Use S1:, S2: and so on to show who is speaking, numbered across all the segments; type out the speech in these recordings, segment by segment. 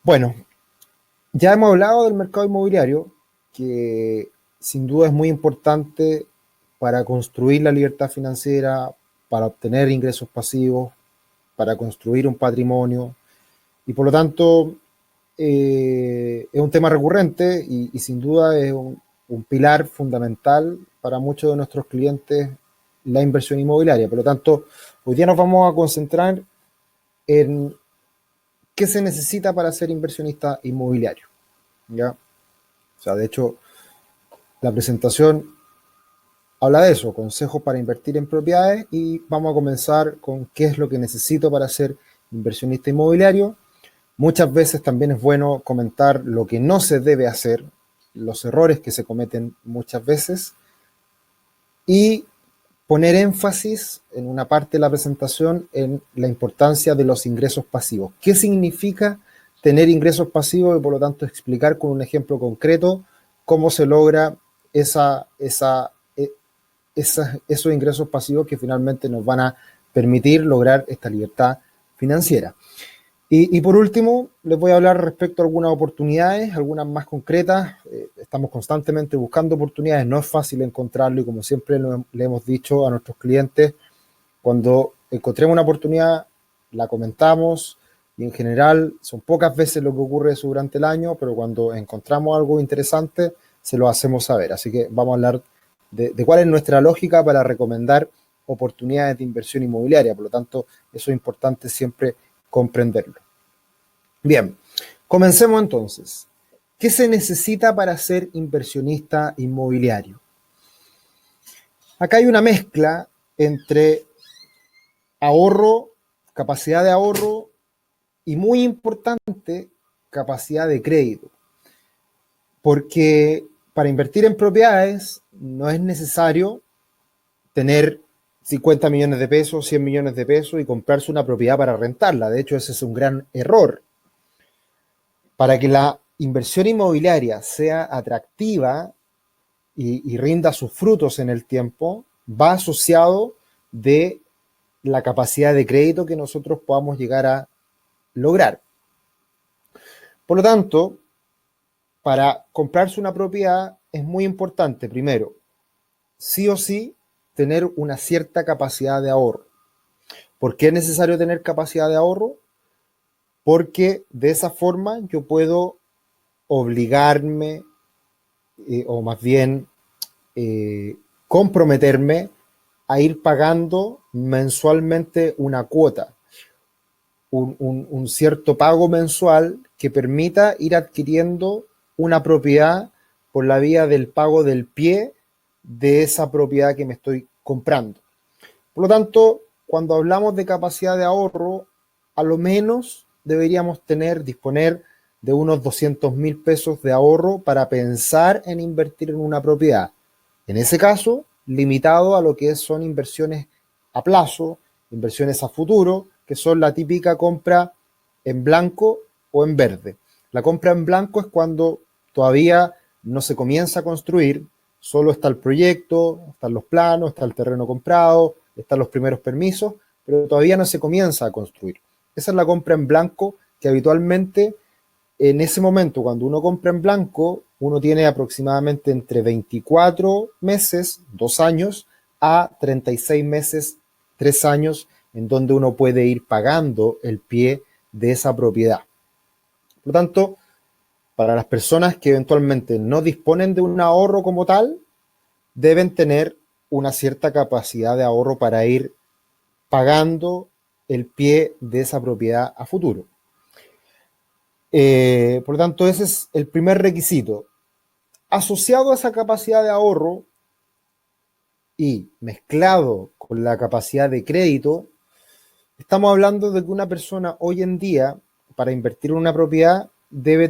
S1: Bueno, ya hemos hablado del mercado inmobiliario, que sin duda es muy importante para construir la libertad financiera, para obtener ingresos pasivos, para construir un patrimonio y por lo tanto es un tema recurrente y sin duda es un pilar fundamental para muchos de nuestros clientes la inversión inmobiliaria. Por lo tanto, hoy día nos vamos a concentrar en qué se necesita para ser inversionista inmobiliario. ¿Ya? O sea, de hecho, la presentación habla de eso, consejos para invertir en propiedades y vamos a comenzar con qué es lo que necesito para ser inversionista inmobiliario. Muchas veces también es bueno comentar lo que no se debe hacer, los errores que se cometen muchas veces y poner énfasis en una parte de la presentación en la importancia de los ingresos pasivos. ¿Qué significa tener ingresos pasivos? Y por lo tanto explicar con un ejemplo concreto cómo se logra esos ingresos pasivos que finalmente nos van a permitir lograr esta libertad financiera. Y por último, les voy a hablar respecto a algunas oportunidades, algunas más concretas. Estamos constantemente buscando oportunidades, no es fácil encontrarlo y como siempre le hemos dicho a nuestros clientes, cuando encontremos una oportunidad, la comentamos y en general son pocas veces lo que ocurre eso durante el año, pero cuando encontramos algo interesante, se lo hacemos saber. Así que vamos a hablar de cuál es nuestra lógica para recomendar oportunidades de inversión inmobiliaria. Por lo tanto, eso es importante siempre comprenderlo. Bien, comencemos entonces. ¿Qué se necesita para ser inversionista inmobiliario? Acá hay una mezcla entre ahorro, capacidad de ahorro y muy importante, capacidad de crédito. Porque para invertir en propiedades no es necesario tener 50 millones de pesos, 100 millones de pesos y comprarse una propiedad para rentarla. De hecho, ese es un gran error. Para que la inversión inmobiliaria sea atractiva y rinda sus frutos en el tiempo, va asociado de la capacidad de crédito que nosotros podamos llegar a lograr. Por lo tanto, para comprarse una propiedad es muy importante, primero, sí o sí, tener una cierta capacidad de ahorro. ¿Por qué es necesario tener capacidad de ahorro? Porque de esa forma yo puedo obligarme, o más bien comprometerme a ir pagando mensualmente una cuota, un cierto pago mensual que permita ir adquiriendo una propiedad por la vía del pago del pie de esa propiedad que me estoy comprando. Por lo tanto, cuando hablamos de capacidad de ahorro, a lo menos deberíamos disponer de unos 200.000 pesos de ahorro para pensar en invertir en una propiedad. En ese caso, limitado a lo que son inversiones a plazo, inversiones a futuro, que son la típica compra en blanco o en verde. La compra en blanco es cuando todavía no se comienza a construir, solo está el proyecto, están los planos, está el terreno comprado, están los primeros permisos, pero todavía no se comienza a construir. Esa es la compra en blanco que habitualmente en ese momento, cuando uno compra en blanco, uno tiene aproximadamente entre 24 meses, 2 años, a 36 meses, 3 años, en donde uno puede ir pagando el pie de esa propiedad. Por lo tanto, para las personas que eventualmente no disponen de un ahorro como tal, deben tener una cierta capacidad de ahorro para ir pagando el pie de esa propiedad a futuro. Por lo tanto, ese es el primer requisito. Asociado a esa capacidad de ahorro y mezclado con la capacidad de crédito, estamos hablando de que una persona hoy en día, para invertir en una propiedad, debe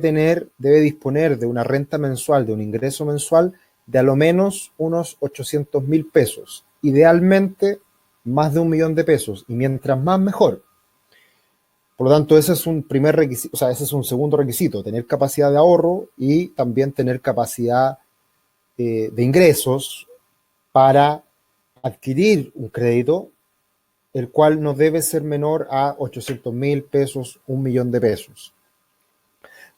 S1: disponer de una renta mensual, de un ingreso mensual de a lo menos unos 800.000 pesos. Idealmente, más de 1 millón de pesos. Y mientras más, mejor. Por lo tanto, ese es un primer requisito, o sea, ese es un segundo requisito, tener capacidad de ahorro y también tener capacidad de ingresos para adquirir un crédito, el cual no debe ser menor a 800.000 pesos, 1 millón de pesos.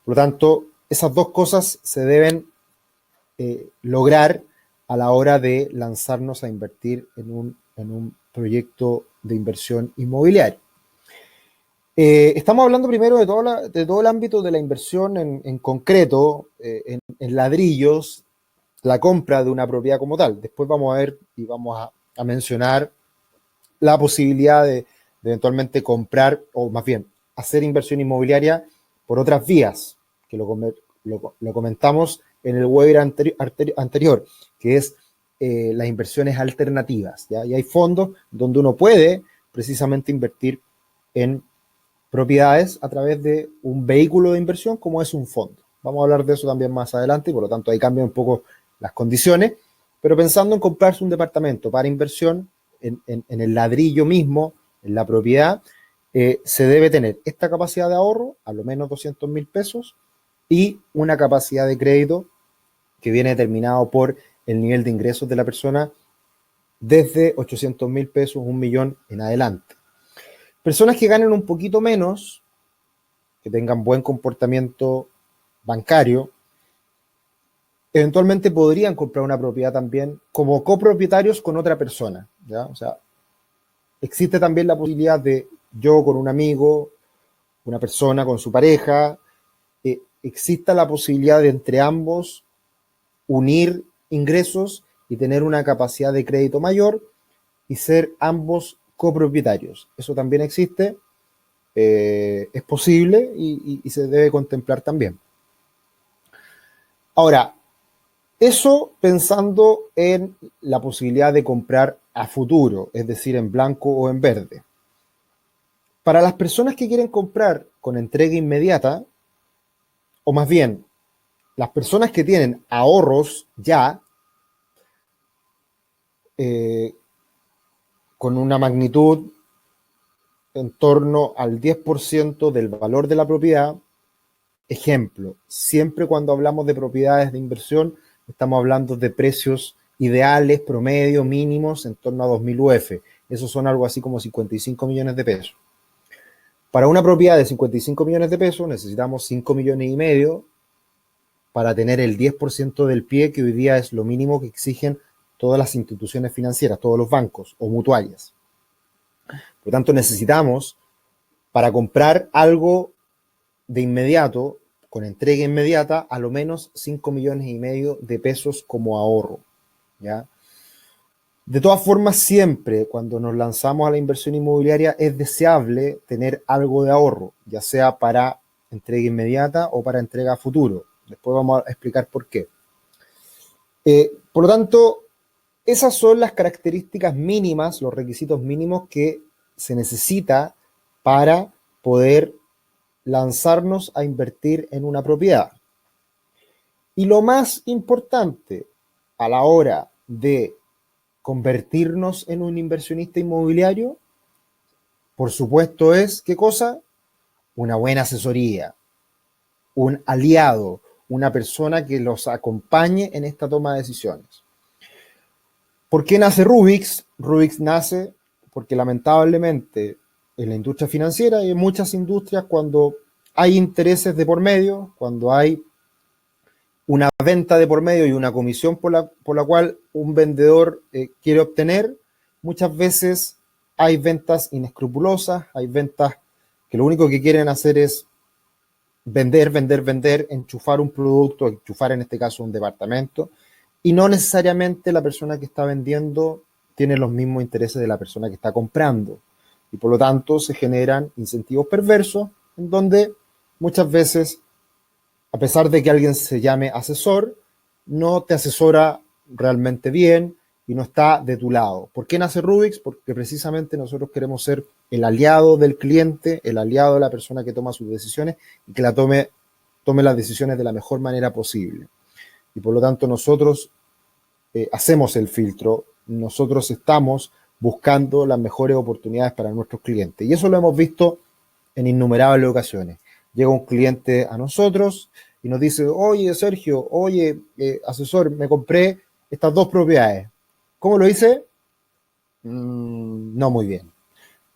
S1: Por lo tanto, esas dos cosas se deben lograr a la hora de lanzarnos a invertir en un proyecto de inversión inmobiliaria. Estamos hablando primero de todo el ámbito de la inversión en concreto, en ladrillos, la compra de una propiedad como tal. Después vamos a ver y vamos a mencionar la posibilidad de eventualmente comprar, o más bien, hacer inversión inmobiliaria por otras vías, que lo comentamos en el webinar anterior, que es las inversiones alternativas, ¿ya? Y hay fondos donde uno puede precisamente invertir en propiedades a través de un vehículo de inversión como es un fondo. Vamos a hablar de eso también más adelante y por lo tanto ahí cambian un poco las condiciones, pero pensando en comprarse un departamento para inversión en el ladrillo mismo, en la propiedad, se debe tener esta capacidad de ahorro, a lo menos 200.000 pesos, y una capacidad de crédito que viene determinado por el nivel de ingresos de la persona desde 800.000 pesos, 1.000.000 en adelante. Personas que ganen un poquito menos, que tengan buen comportamiento bancario, eventualmente podrían comprar una propiedad también como copropietarios con otra persona, ¿ya? O sea, existe también la posibilidad de yo con un amigo, una persona con su pareja, exista la posibilidad de entre ambos unir ingresos y tener una capacidad de crédito mayor y ser ambos copropietarios. Eso también existe, es posible y se debe contemplar también. Ahora, eso pensando en la posibilidad de comprar a futuro, es decir, en blanco o en verde. Para las personas que quieren comprar con entrega inmediata, o más bien, las personas que tienen ahorros ya, con una magnitud en torno al 10% del valor de la propiedad, ejemplo, siempre cuando hablamos de propiedades de inversión, estamos hablando de precios ideales, promedio, mínimos, en torno a 2.000 UF. Esos son algo así como 55 millones de pesos. Para una propiedad de 55 millones de pesos necesitamos 5 millones y medio para tener el 10% del pie, que hoy día es lo mínimo que exigen todas las instituciones financieras, todos los bancos o mutuarias. Por lo tanto, necesitamos, para comprar algo de inmediato, con entrega inmediata, a lo menos 5 millones y medio de pesos como ahorro, ¿ya? De todas formas, siempre cuando nos lanzamos a la inversión inmobiliaria es deseable tener algo de ahorro, ya sea para entrega inmediata o para entrega a futuro. Después vamos a explicar por qué. Por lo tanto, esas son las características mínimas, los requisitos mínimos que se necesita para poder lanzarnos a invertir en una propiedad. Y lo más importante a la hora de convertirnos en un inversionista inmobiliario, por supuesto, es, ¿qué cosa? Una buena asesoría, un aliado, una persona que los acompañe en esta toma de decisiones. ¿Por qué nace Rubix? Rubix nace porque lamentablemente en la industria financiera y en muchas industrias, cuando hay intereses de por medio, cuando hay una venta de por medio y una comisión por la cual un vendedor quiere obtener, muchas veces hay ventas inescrupulosas, hay ventas que lo único que quieren hacer es vender, vender, vender, enchufar un producto, enchufar en este caso un departamento, y no necesariamente la persona que está vendiendo tiene los mismos intereses de la persona que está comprando. Y por lo tanto se generan incentivos perversos en donde muchas veces, a pesar de que alguien se llame asesor, no te asesora realmente bien y no está de tu lado. ¿Por qué nace Rubix? Porque precisamente nosotros queremos ser el aliado del cliente, el aliado de la persona que toma sus decisiones y que tome las decisiones de la mejor manera posible. Y por lo tanto nosotros hacemos el filtro, nosotros estamos buscando las mejores oportunidades para nuestros clientes. Y eso lo hemos visto en innumerables ocasiones. Llega un cliente a nosotros y nos dice, oye Sergio, oye asesor, me compré estas dos propiedades. ¿Cómo lo hice? No muy bien.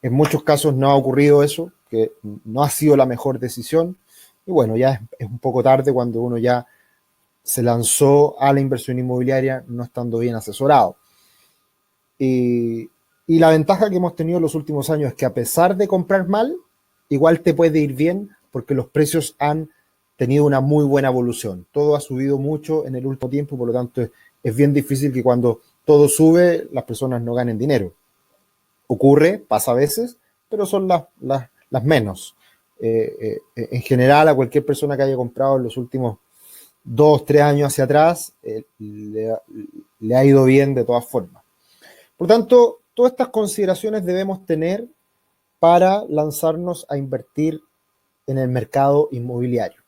S1: En muchos casos no ha ocurrido eso, que no ha sido la mejor decisión. Y bueno, ya es un poco tarde cuando uno ya se lanzó a la inversión inmobiliaria no estando bien asesorado. Y la ventaja que hemos tenido en los últimos años es que a pesar de comprar mal, igual te puede ir bien porque los precios han tenido una muy buena evolución. Todo ha subido mucho en el último tiempo, por lo tanto es bien difícil que cuando todo sube las personas no ganen dinero. Ocurre, pasa a veces, pero son las menos. En general, a cualquier persona que haya comprado en los últimos 2, 3 años hacia atrás, le ha ido bien de todas formas. Por tanto, todas estas consideraciones debemos tener para lanzarnos a invertir en el mercado inmobiliario.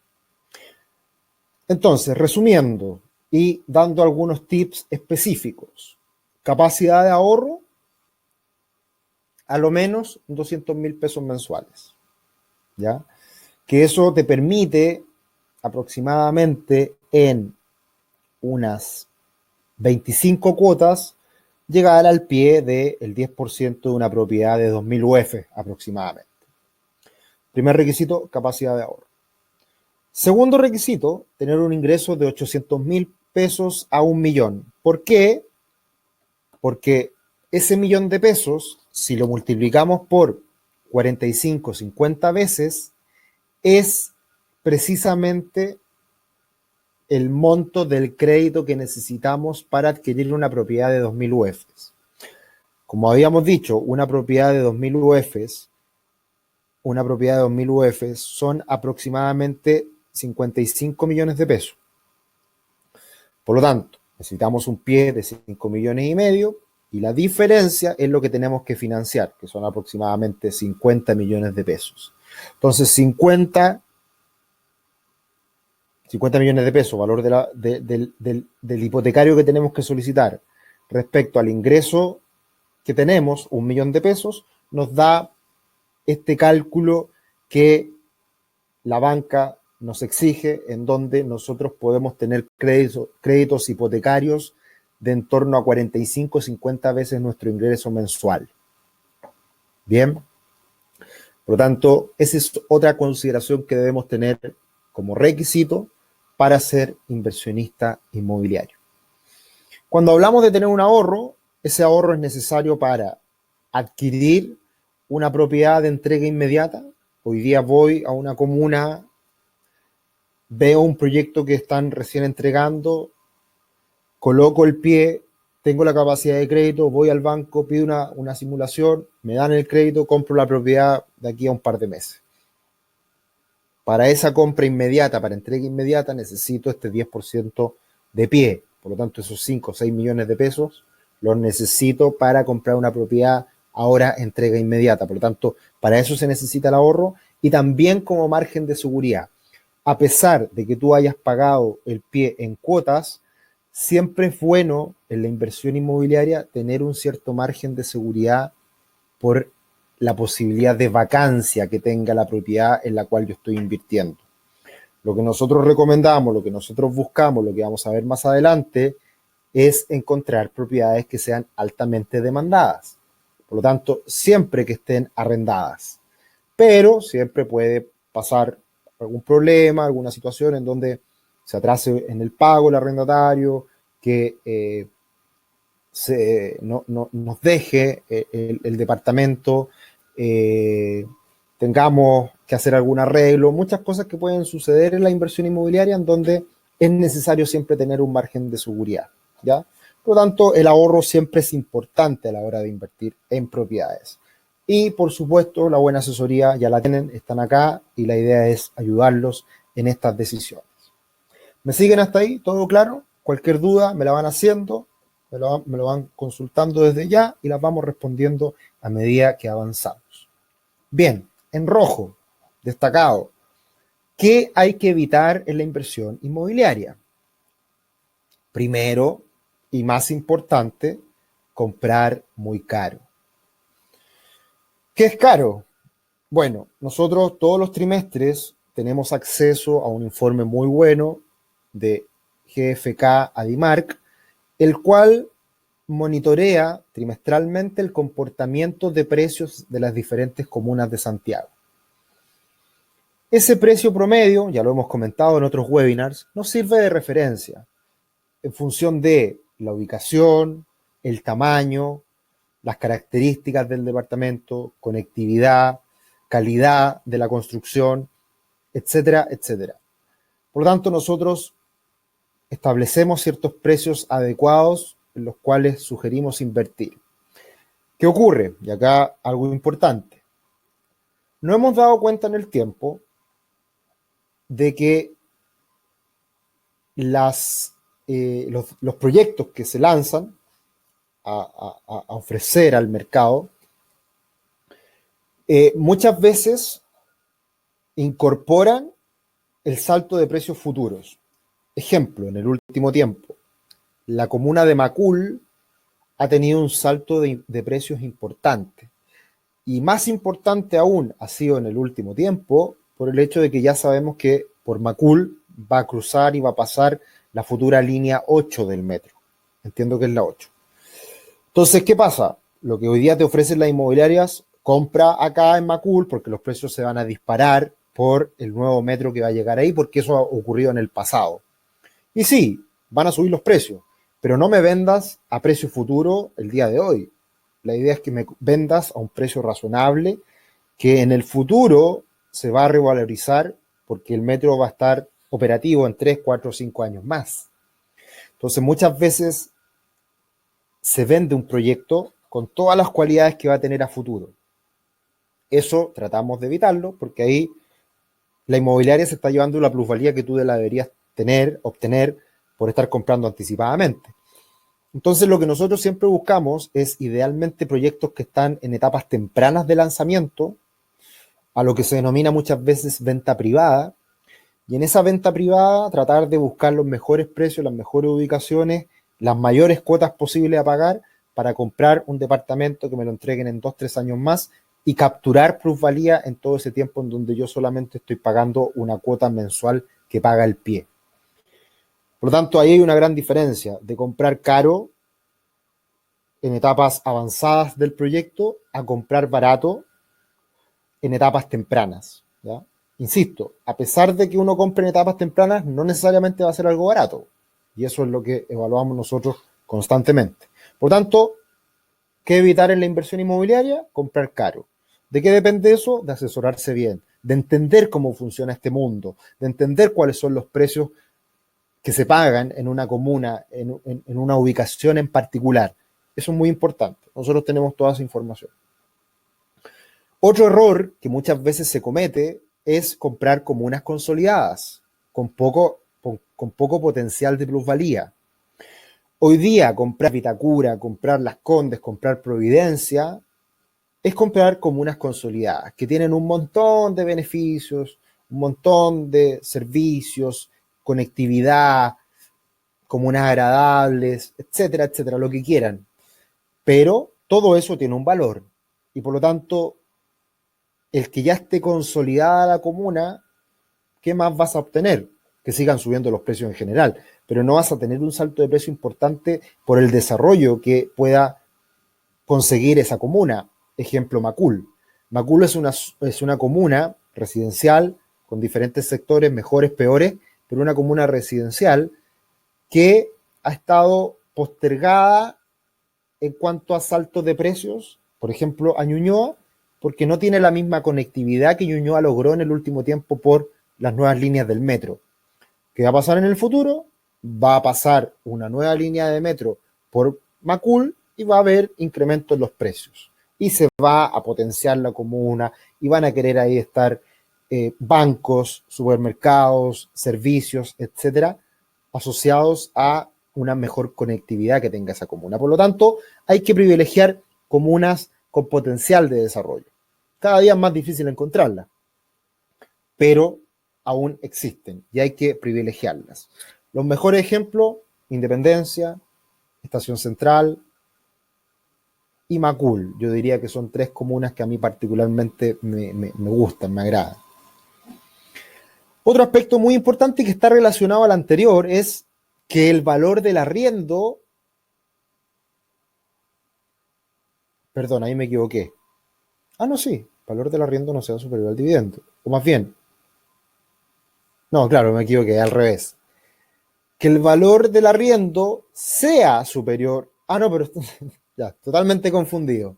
S1: Entonces, resumiendo y dando algunos tips específicos, capacidad de ahorro, a lo menos 200.000 pesos mensuales, ¿ya? Que eso te permite aproximadamente en unas 25 cuotas llegar al pie del 10% de una propiedad de 2.000 UF aproximadamente. Primer requisito, capacidad de ahorro. Segundo requisito, tener un ingreso de 800.000 pesos a 1.000.000. ¿Por qué? Porque ese 1.000.000 de pesos, si lo multiplicamos por 45, 50 veces, es precisamente el monto del crédito que necesitamos para adquirir una propiedad de 2.000 UFs. Como habíamos dicho, una propiedad de 2.000 UFs, son aproximadamente 55 millones de pesos. Por lo tanto, necesitamos un pie de 5,5 millones y la diferencia es lo que tenemos que financiar, que son aproximadamente 50 millones de pesos. Entonces, 50 millones de pesos, valor del hipotecario que tenemos que solicitar respecto al ingreso que tenemos, 1.000.000 de pesos, nos da este cálculo que la banca nos exige, en donde nosotros podemos tener créditos hipotecarios de en torno a 45 o 50 veces nuestro ingreso mensual. Bien, por lo tanto, esa es otra consideración que debemos tener como requisito para ser inversionista inmobiliario. Cuando hablamos de tener un ahorro, ese ahorro es necesario para adquirir una propiedad de entrega inmediata. Hoy día voy a una comuna, veo un proyecto que están recién entregando, coloco el pie, tengo la capacidad de crédito, voy al banco, pido una simulación, me dan el crédito, compro la propiedad de aquí a un par de meses. Para esa compra inmediata, para entrega inmediata, necesito este 10% de pie. Por lo tanto, esos 5 o 6 millones de pesos los necesito para comprar una propiedad ahora entrega inmediata. Por lo tanto, para eso se necesita el ahorro y también como margen de seguridad. A pesar de que tú hayas pagado el pie en cuotas, siempre es bueno en la inversión inmobiliaria tener un cierto margen de seguridad por la posibilidad de vacancia que tenga la propiedad en la cual yo estoy invirtiendo. Lo que nosotros recomendamos, lo que nosotros buscamos, lo que vamos a ver más adelante, es encontrar propiedades que sean altamente demandadas. Por lo tanto, siempre que estén arrendadas. Pero siempre puede pasar algún problema, alguna situación en donde se atrase en el pago el arrendatario, que nos deje el departamento, tengamos que hacer algún arreglo, muchas cosas que pueden suceder en la inversión inmobiliaria en donde es necesario siempre tener un margen de seguridad, ¿ya? Por lo tanto, el ahorro siempre es importante a la hora de invertir en propiedades. Y por supuesto, la buena asesoría ya la tienen, están acá y la idea es ayudarlos en estas decisiones. ¿Me siguen hasta ahí? ¿Todo claro? Cualquier duda me la van haciendo, me lo van consultando desde ya y las vamos respondiendo a medida que avanzamos. Bien, en rojo, destacado, ¿qué hay que evitar en la inversión inmobiliaria? Primero, y más importante, comprar muy caro. ¿Qué es caro? Bueno, nosotros todos los trimestres tenemos acceso a un informe muy bueno de GFK Adimark, el cual monitorea trimestralmente el comportamiento de precios de las diferentes comunas de Santiago. Ese precio promedio, ya lo hemos comentado en otros webinars, nos sirve de referencia en función de la ubicación, el tamaño, las características del departamento, conectividad, calidad de la construcción, etcétera, etcétera. Por lo tanto, nosotros establecemos ciertos precios adecuados en los cuales sugerimos invertir. ¿Qué ocurre? Y acá algo importante. No hemos dado cuenta en el tiempo de que los proyectos que se lanzan a ofrecer al mercado muchas veces incorporan el salto de precios futuros. Ejemplo, en el último tiempo, la comuna de Macul ha tenido un salto de precios importante. Y más importante aún ha sido en el último tiempo por el hecho de que ya sabemos que por Macul va a cruzar y va a pasar la futura línea 8 del metro. Entiendo que es la 8. Entonces, ¿qué pasa? Lo que hoy día te ofrecen las inmobiliarias, compra acá en Macul porque los precios se van a disparar por el nuevo metro que va a llegar ahí, porque eso ha ocurrido en el pasado. Y sí, van a subir los precios, pero no me vendas a precio futuro el día de hoy. La idea es que me vendas a un precio razonable, que en el futuro se va a revalorizar porque el metro va a estar operativo en 3, 4, 5 años más. Entonces, muchas veces se vende un proyecto con todas las cualidades que va a tener a futuro. Eso tratamos de evitarlo porque ahí la inmobiliaria se está llevando la plusvalía que tú la deberías obtener por estar comprando anticipadamente. Entonces lo que nosotros siempre buscamos es idealmente proyectos que están en etapas tempranas de lanzamiento, a lo que se denomina muchas veces venta privada, y en esa venta privada tratar de buscar los mejores precios, las mejores ubicaciones, las mayores cuotas posibles a pagar para comprar un departamento que me lo entreguen en 2, 3 años más y capturar plusvalía en todo ese tiempo en donde yo solamente estoy pagando una cuota mensual que paga el pie. Por lo tanto, ahí hay una gran diferencia de comprar caro en etapas avanzadas del proyecto a comprar barato en etapas tempranas, ¿ya? Insisto, a pesar de que uno compre en etapas tempranas, no necesariamente va a ser algo barato. Y eso es lo que evaluamos nosotros constantemente. Por tanto, ¿qué evitar en la inversión inmobiliaria? Comprar caro. ¿De qué depende eso? De asesorarse bien, de entender cómo funciona este mundo, de entender cuáles son los precios que se pagan en una comuna, en una ubicación en particular. Eso es muy importante. Nosotros tenemos toda esa información. Otro error que muchas veces se comete es comprar comunas consolidadas, con poco potencial de plusvalía. Hoy día comprar Vitacura, comprar Las Condes, comprar Providencia, es comprar comunas consolidadas, que tienen un montón de beneficios, un montón de servicios, conectividad, comunas agradables, etcétera, etcétera, lo que quieran. Pero todo eso tiene un valor y por lo tanto, el que ya esté consolidada la comuna, ¿qué más vas a obtener? Que sigan subiendo los precios en general, pero no vas a tener un salto de precio importante por el desarrollo que pueda conseguir esa comuna. Ejemplo, Macul. Macul es una comuna residencial con diferentes sectores, mejores, peores, pero una comuna residencial que ha estado postergada en cuanto a saltos de precios, por ejemplo, a Ñuñoa, porque no tiene la misma conectividad que Ñuñoa logró en el último tiempo por las nuevas líneas del metro. ¿Qué va a pasar en el futuro? Va a pasar una nueva línea de metro por Macul y va a haber incremento en los precios. Y se va a potenciar la comuna y van a querer ahí estar bancos, supermercados, servicios, etcétera, asociados a una mejor conectividad que tenga esa comuna. Por lo tanto, hay que privilegiar comunas con potencial de desarrollo. Cada día es más difícil encontrarlas, pero aún existen y hay que privilegiarlas. Los mejores ejemplos, Independencia, Estación Central y Macul. Yo diría que son 3 comunas que a mí particularmente me gustan, me agradan. Otro aspecto muy importante que está relacionado al anterior es que el valor del arriendo, perdón, ahí me equivoqué. Ah, no, sí, el valor del arriendo no sea superior al dividendo. O más bien, No, claro, me equivoqué, al revés. Que el valor del arriendo sea superior. Ah, no, pero ya, totalmente confundido.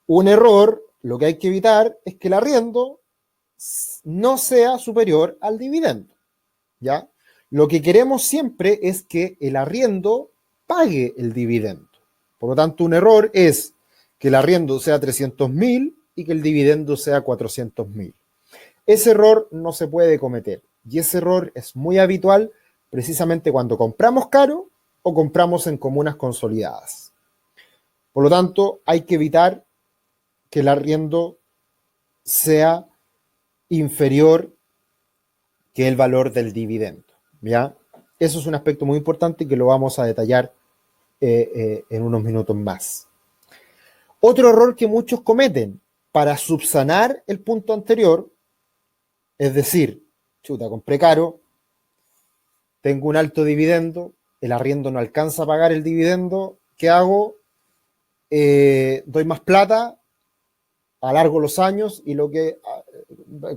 S1: Un error, lo que hay que evitar es que el arriendo no sea superior al dividendo, ¿ya? Lo que queremos siempre es que el arriendo pague el dividendo. Por lo tanto, un error es que el arriendo sea 300.000 y que el dividendo sea 400.000. Ese error no se puede cometer y ese error es muy habitual precisamente cuando compramos caro o compramos en comunas consolidadas. Por lo tanto, hay que evitar que el arriendo sea inferior que el valor del dividendo, ¿ya? Eso es un aspecto muy importante que lo vamos a detallar en unos minutos más. Otro error que muchos cometen para subsanar el punto anterior, es decir, chuta, compré caro, tengo un alto dividendo, el arriendo no alcanza a pagar el dividendo, ¿qué hago? Doy más plata, alargo los años y lo que,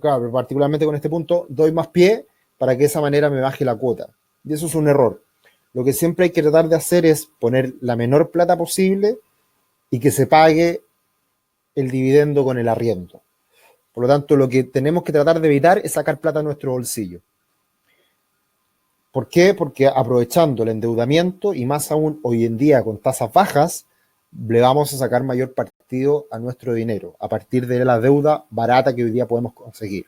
S1: claro, particularmente con este punto, doy más pie para que de esa manera me baje la cuota. Y eso es un error. Lo que siempre hay que tratar de hacer es poner la menor plata posible y que se pague el dividendo con el arriendo. Por lo tanto, lo que tenemos que tratar de evitar es sacar plata a nuestro bolsillo. ¿Por qué? Porque aprovechando el endeudamiento y más aún hoy en día con tasas bajas, le vamos a sacar mayor partido a nuestro dinero a partir de la deuda barata que hoy día podemos conseguir.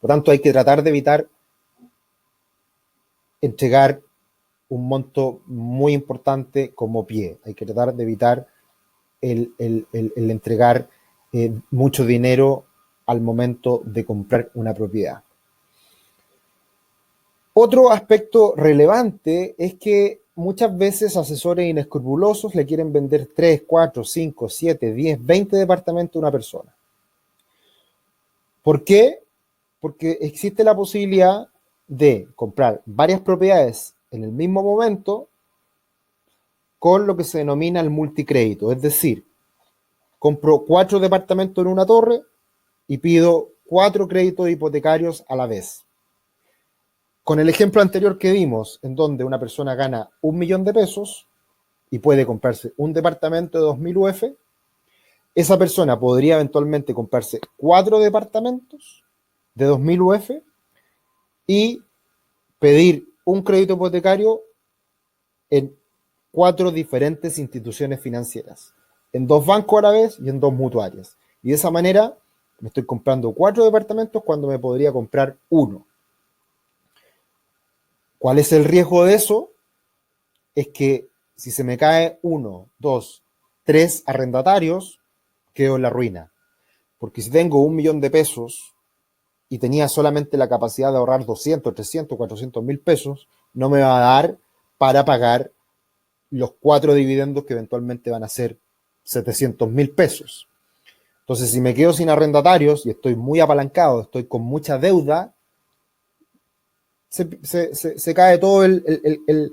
S1: Por lo tanto, hay que tratar de evitar entregar un monto muy importante como pie. Hay que tratar de evitar el entregar mucho dinero al momento de comprar una propiedad. Otro aspecto relevante es que muchas veces asesores inescrupulosos le quieren vender 3, 4, 5, 7, 10, 20 departamentos a una persona. ¿Por qué? Porque existe la posibilidad de comprar varias propiedades en el mismo momento con lo que se denomina el multicrédito. Es decir, compro 4 departamentos en una torre y pido 4 créditos hipotecarios a la vez. Con el ejemplo anterior que dimos, en donde una persona gana 1 millón de pesos y puede comprarse un departamento de 2.000 UF, esa persona podría eventualmente comprarse 4 departamentos de 2.000 UF y pedir un crédito hipotecario en 4 diferentes instituciones financieras, en 2 bancos a la vez y en 2 mutuarias. Y de esa manera me estoy comprando 4 departamentos cuando me podría comprar uno. ¿Cuál es el riesgo de eso? Es que si se me cae 1, 2, 3 arrendatarios, quedo en la ruina. Porque si tengo 1 millón de pesos y tenía solamente la capacidad de ahorrar 200, 300, 400.000 pesos, no me va a dar para pagar los 4 dividendos que eventualmente van a ser 700.000 pesos. Entonces, si me quedo sin arrendatarios y estoy muy apalancado, estoy con mucha deuda, se cae todo el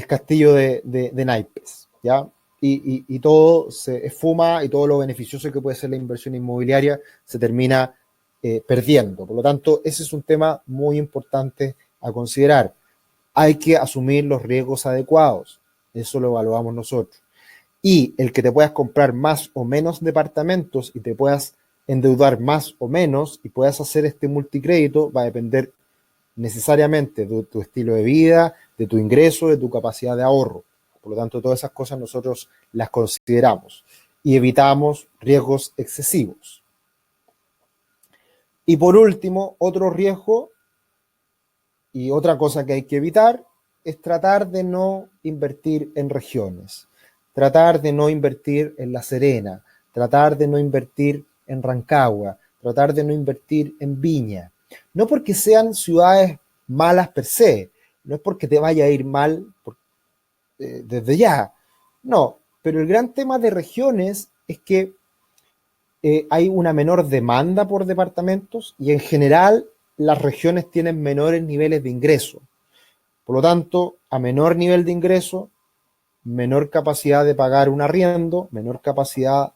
S1: castillo de naipes, ¿ya? Y todo se esfuma y todo lo beneficioso que puede ser la inversión inmobiliaria se termina perdiendo. Por lo tanto, ese es un tema muy importante a considerar. Hay que asumir los riesgos adecuados. Eso lo evaluamos nosotros. Y el que te puedas comprar más o menos departamentos y te puedas endeudar más o menos y puedas hacer este multicrédito va a depender necesariamente de tu estilo de vida, de tu ingreso, de tu capacidad de ahorro. Por lo tanto, todas esas cosas nosotros las consideramos y evitamos riesgos excesivos. Y por último, otro riesgo y otra cosa que hay que evitar es tratar de no invertir en regiones, tratar de no invertir en La Serena, tratar de no invertir en Rancagua, tratar de no invertir en Viña. No porque sean ciudades malas per se, no es porque te vaya a ir mal desde ya, no, pero el gran tema de regiones es que hay una menor demanda por departamentos y en general las regiones tienen menores niveles de ingreso. Por lo tanto, a menor nivel de ingreso, menor capacidad de pagar un arriendo, menor capacidad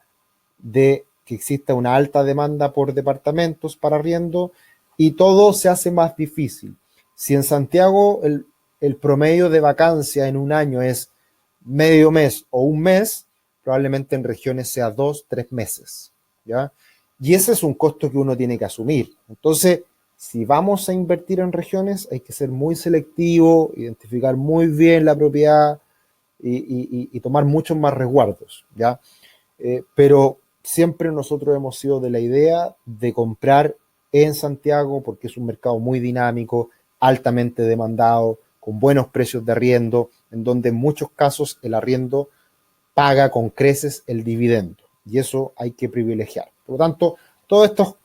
S1: de que exista una alta demanda por departamentos para arriendo y todo se hace más difícil. Si en Santiago el promedio de vacancia en un año es medio mes o un mes, probablemente en regiones sea 2, 3 meses, ¿ya? Y ese es un costo que uno tiene que asumir. Entonces, si vamos a invertir en regiones, hay que ser muy selectivo, identificar muy bien la propiedad y tomar muchos más resguardos, ¿ya? Pero siempre nosotros hemos sido de la idea de comprar en Santiago porque es un mercado muy dinámico, altamente demandado, con buenos precios de arriendo, en donde en muchos casos el arriendo paga con creces el dividendo y eso hay que privilegiar. Por lo tanto, todos estos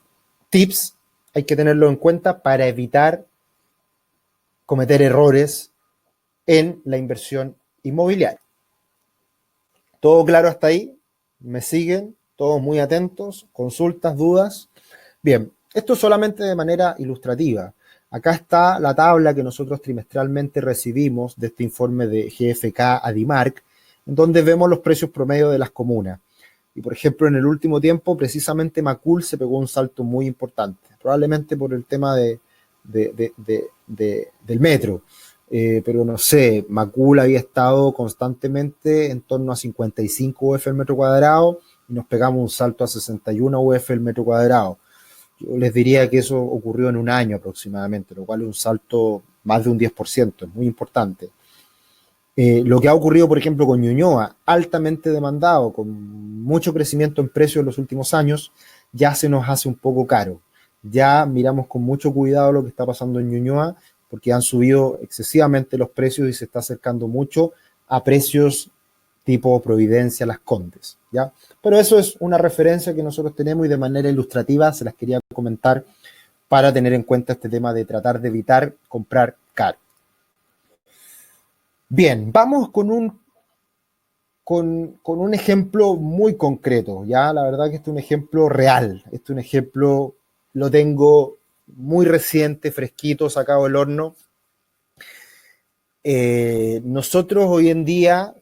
S1: tips hay que tenerlo en cuenta para evitar cometer errores en la inversión inmobiliaria. ¿Todo claro hasta ahí? ¿Me siguen? ¿Todos muy atentos? ¿Consultas, dudas? Bien, esto solamente de manera ilustrativa. Acá está la tabla que nosotros trimestralmente recibimos de este informe de GFK Adimark, en donde vemos los precios promedio de las comunas. Y por ejemplo, en el último tiempo, precisamente Macul se pegó un salto muy importante, probablemente por el tema del metro. Pero no sé, Macul había estado constantemente en torno a 55 UF el metro cuadrado y nos pegamos un salto a 61 UF el metro cuadrado. Yo les diría que eso ocurrió en un año aproximadamente, lo cual es un salto más de un 10%, es muy importante. Lo que ha ocurrido, por ejemplo, con Ñuñoa, altamente demandado, con mucho crecimiento en precios en los últimos años, ya se nos hace un poco caro. Ya miramos con mucho cuidado lo que está pasando en Ñuñoa, porque han subido excesivamente los precios y se está acercando mucho a precios tipo Providencia, Las Condes, ¿ya? Pero eso es una referencia que nosotros tenemos y de manera ilustrativa se las quería comentar para tener en cuenta este tema de tratar de evitar comprar caro. Bien, vamos con un ejemplo muy concreto, ¿ya? La verdad que este es un ejemplo real, este es un ejemplo, lo tengo muy reciente, fresquito, sacado del horno. Nosotros hoy en día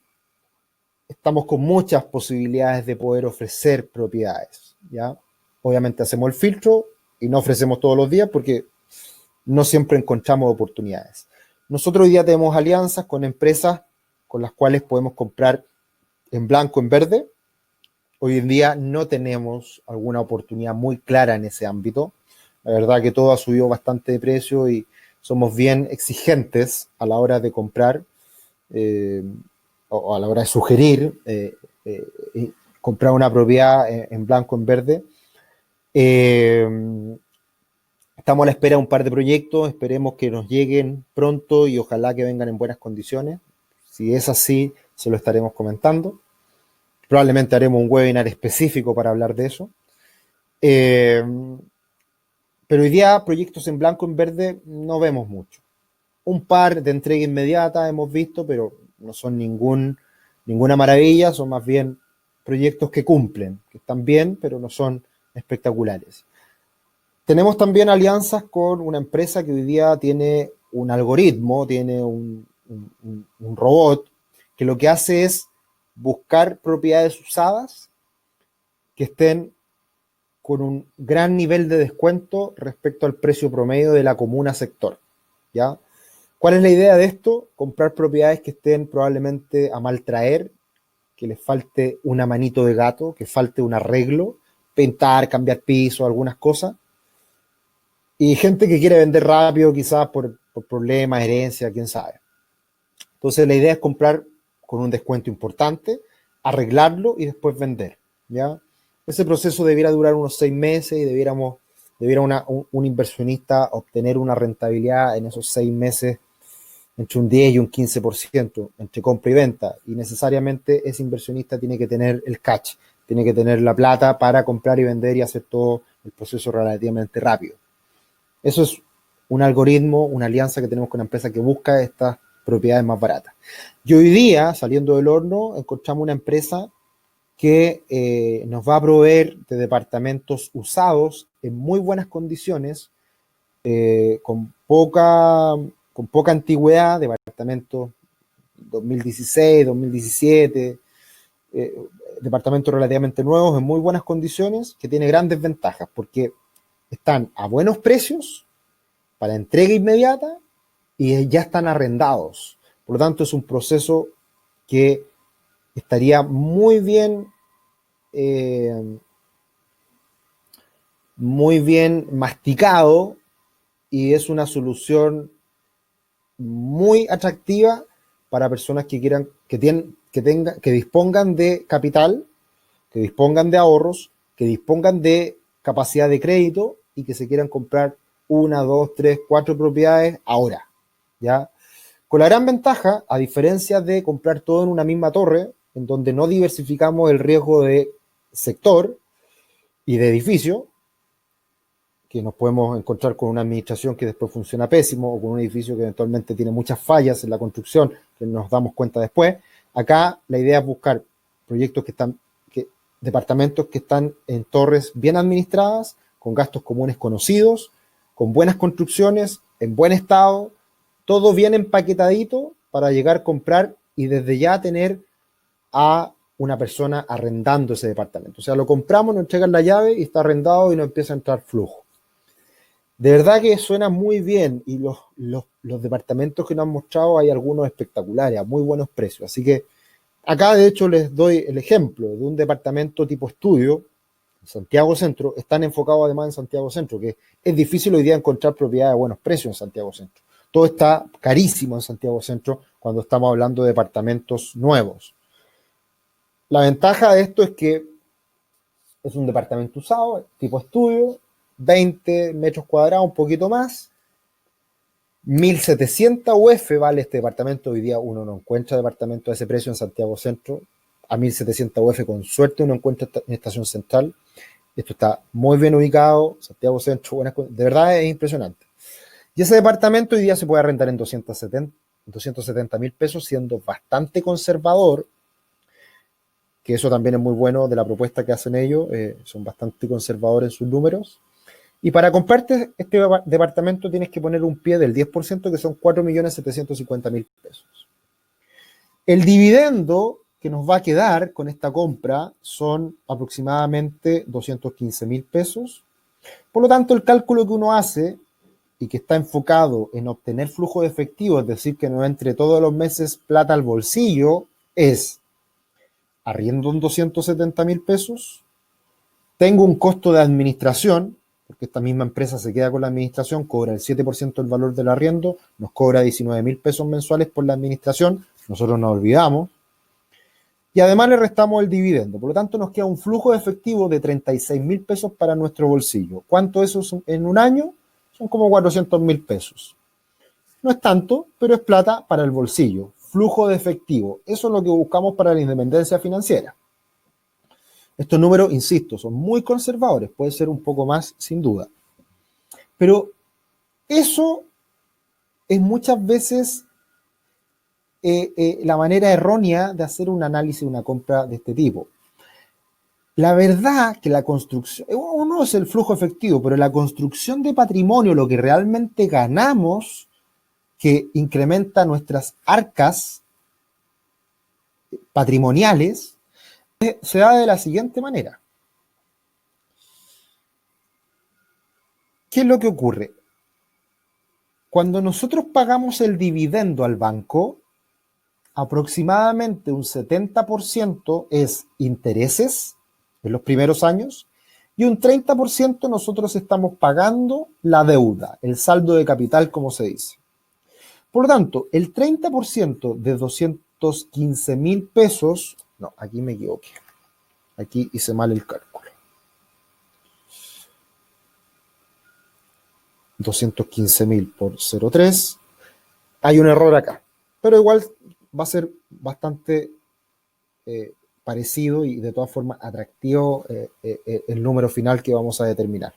S1: estamos con muchas posibilidades de poder ofrecer propiedades, ¿ya? Obviamente hacemos el filtro y no ofrecemos todos los días porque no siempre encontramos oportunidades. Nosotros hoy día tenemos alianzas con empresas con las cuales podemos comprar en blanco, en verde. Hoy en día no tenemos alguna oportunidad muy clara en ese ámbito. La verdad que todo ha subido bastante de precio y somos bien exigentes a la hora de comprar o a la hora de sugerir comprar una propiedad en blanco, en verde. Estamos a la espera de un par de proyectos, esperemos que nos lleguen pronto y ojalá que vengan en buenas condiciones. Si es así, se lo estaremos comentando. Probablemente haremos un webinar específico para hablar de eso. Pero hoy día proyectos en blanco, en verde, no vemos mucho. Un par de entrega inmediata hemos visto, pero no son ninguna maravilla, son más bien proyectos que cumplen, que están bien, pero no son espectaculares. Tenemos también alianzas con una empresa que hoy día tiene un algoritmo, tiene un robot, que lo que hace es buscar propiedades usadas que estén con un gran nivel de descuento respecto al precio promedio de la comuna sector, ¿ya? ¿Cuál es la idea de esto? Comprar propiedades que estén probablemente a mal traer, que les falte una manito de gato, que falte un arreglo, pintar, cambiar piso, algunas cosas. Y gente que quiere vender rápido, quizás por problemas, herencia, quién sabe. Entonces la idea es comprar con un descuento importante, arreglarlo y después vender, ¿ya? Ese proceso debiera durar unos 6 meses y debiera un inversionista obtener una rentabilidad en esos 6 meses entre un 10 y un 15% entre compra y venta. Y necesariamente ese inversionista tiene que tener el cash, tiene que tener la plata para comprar y vender y hacer todo el proceso relativamente rápido. Eso es un algoritmo, una alianza que tenemos con una empresa que busca estas propiedades más baratas. Y hoy día, saliendo del horno, encontramos una empresa que nos va a proveer de departamentos usados en muy buenas condiciones, con poca antigüedad, departamentos 2016, 2017, departamentos relativamente nuevos en muy buenas condiciones, que tiene grandes ventajas, porque están a buenos precios para entrega inmediata y ya están arrendados. Por lo tanto, es un proceso que estaría eh, muy bien masticado y es una solución muy atractiva para personas que quieran, que dispongan de capital, que dispongan de ahorros, que dispongan de capacidad de crédito y que se quieran comprar una, dos, tres, cuatro propiedades ahora, ¿ya? Con la gran ventaja, a diferencia de comprar todo en una misma torre, en donde no diversificamos el riesgo de sector y de edificio, que nos podemos encontrar con una administración que después funciona pésimo o con un edificio que eventualmente tiene muchas fallas en la construcción, que nos damos cuenta después. Acá la idea es buscar proyectos departamentos que están en torres bien administradas, con gastos comunes conocidos, con buenas construcciones, en buen estado, todo bien empaquetadito para llegar a comprar y desde ya tener a una persona arrendando ese departamento. O sea, lo compramos, nos entregan la llave y está arrendado y nos empieza a entrar flujo. De verdad que suena muy bien y los departamentos que nos han mostrado hay algunos espectaculares, a muy buenos precios. Así que acá de hecho les doy el ejemplo de un departamento tipo estudio, en Santiago Centro, están enfocados además en Santiago Centro, que es difícil hoy día encontrar propiedades a buenos precios en Santiago Centro. Todo está carísimo en Santiago Centro cuando estamos hablando de departamentos nuevos. La ventaja de esto es que es un departamento usado, tipo estudio, 20 metros cuadrados, un poquito más. 1.700 UF vale este departamento. Hoy día uno no encuentra departamento a ese precio en Santiago Centro. A 1.700 UF con suerte uno encuentra en Estación Central. Esto está muy bien ubicado, Santiago Centro, de verdad es impresionante. Y ese departamento hoy día se puede arrendar en 270.000 pesos, siendo bastante conservador, que eso también es muy bueno de la propuesta que hacen ellos, son bastante conservadores en sus números. Y para comprarte este departamento tienes que poner un pie del 10%, que son 4.750.000 pesos. El dividendo que nos va a quedar con esta compra son aproximadamente 215.000 pesos. Por lo tanto, el cálculo que uno hace y que está enfocado en obtener flujo de efectivo, es decir, que no entre todos los meses plata al bolsillo, es arriendo en 270.000 pesos, tengo un costo de administración, porque esta misma empresa se queda con la administración, cobra el 7% del valor del arriendo, nos cobra 19.000 pesos mensuales por la administración, nosotros nos olvidamos, y además le restamos el dividendo. Por lo tanto, nos queda un flujo de efectivo de 36.000 pesos para nuestro bolsillo. ¿Cuánto eso es en un año? Son como 400.000 pesos. No es tanto, pero es plata para el bolsillo. Flujo de efectivo. Eso es lo que buscamos para la independencia financiera. Estos números, insisto, son muy conservadores. Puede ser un poco más, sin duda. Pero eso es muchas veces la manera errónea de hacer un análisis de una compra de este tipo. La verdad que la construcción, uno es el flujo efectivo, pero la construcción de patrimonio, lo que realmente ganamos, que incrementa nuestras arcas patrimoniales, se da de la siguiente manera. ¿Qué es lo que ocurre? Cuando nosotros pagamos el dividendo al banco, aproximadamente un 70% es intereses en los primeros años y un 30% nosotros estamos pagando la deuda, el saldo de capital, como se dice. Por lo tanto, el 30% de 215.000 pesos, no, aquí me equivoqué, aquí hice mal el cálculo. 215.000 por 0,3, hay un error acá, pero igual va a ser bastante parecido y de todas formas atractivo el número final que vamos a determinar.